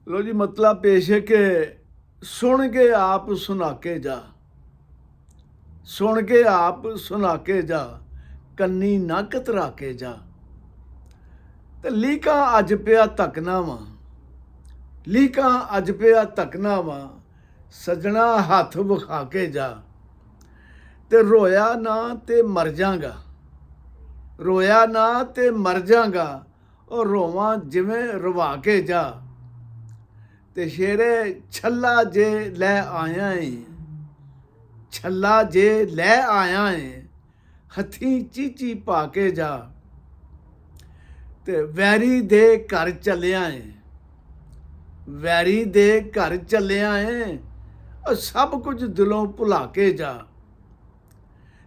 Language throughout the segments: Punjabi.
लो जी, मतलब पेश है कि सुन के आप सुना के जा, सुन के आप सुना के जा, ਕੰਨੀ ਨਾ ਕਤਰਾ ਕੇ ਜਾ। ਤੇ ਲੀਕਾਂ ਅੱਜ ਪਿਆ ਧੱਕਣਾ ਵਾ, ਲੀਕਾਂ ਅੱਜ ਪਿਆ ਧੱਕਣਾ ਵਾ, ਸੱਜਣਾ ਹੱਥ ਵਿਖਾ ਕੇ ਜਾ। ਤੇ ਰੋਇਆ ਨਾ ਤੇ ਮਰ ਜਾਗਾ, ਰੋਇਆ ਨਾ ਤੇ ਮਰ ਜਾਗਾ, ਉਹ ਰੋਵਾਂ ਜਿਵੇਂ ਰਵਾ ਕੇ ਜਾ। ਤੇ ਸ਼ੇਰੇ ਛੱਲਾ ਜੇ ਲੈ ਆਇਆ ਏ, ਛੱਲਾ ਜੇ ਲੈ ਆਇਆ ਏ, ਹੱਥੀਂ ਚੀਚੀ ਪਾ ਕੇ ਜਾ। ਤੇ ਵੈਰੀ ਦੇ ਘਰ ਚੱਲਿਆ ਏ, ਵੈਰੀ ਦੇ ਘਰ ਚੱਲਿਆ ਏ, ਉਹ ਸਭ ਕੁਝ ਦਿਲੋਂ ਭੁਲਾ ਕੇ ਜਾ।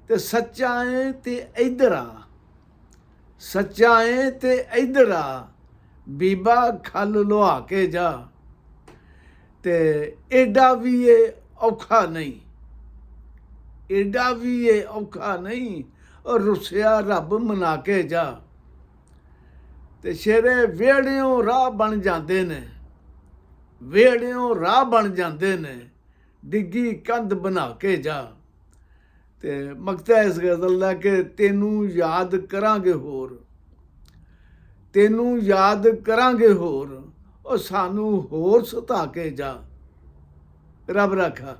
ਤੇ ਸੱਚਾ ਏ ਤੇ ਇੱਧਰ ਆ, ਸੱਚਾ ਏ ਤੇ ਇੱਧਰ ਆ, ਬੀਬਾ ਖੱਲ ਲੁਹਾ ਕੇ ਜਾ। ਤੇ ਏਡਾ ਵੀ ਇਹ ਔਖਾ ਨਹੀਂ, ਏਡਾ ਵੀ ਇਹ ਔਖਾ ਨਹੀਂ, ਉਹ ਰੁੱਸਿਆ ਰੱਬ ਮਨਾ ਕੇ ਜਾ। ਤੇ ਸ਼ੇਰੇ ਵਿਹੜਿਓਂ ਰਾਹ ਬਣ ਜਾਂਦੇ ਨੇ, ਵਿਹੜਿਓਂ ਰਾਹ ਬਣ ਜਾਂਦੇ ਨੇ, ਡਿੱਗੀ ਕੰਧ ਬਣਾ ਕੇ ਜਾ। ਤੇ ਮਕਤਾ ਇਸ ਗਜ਼ਲ ਦਾ ਕਿ ਤੈਨੂੰ ਯਾਦ ਕਰਾਂਗੇ ਹੋਰ, ਤੈਨੂੰ ਯਾਦ ਕਰਾਂਗੇ ਹੋਰ, ਉਹ ਸਾਨੂੰ ਹੋਰ ਸਤਾ ਕੇ ਜਾ। ਰੱਬ ਰਾਖਾ।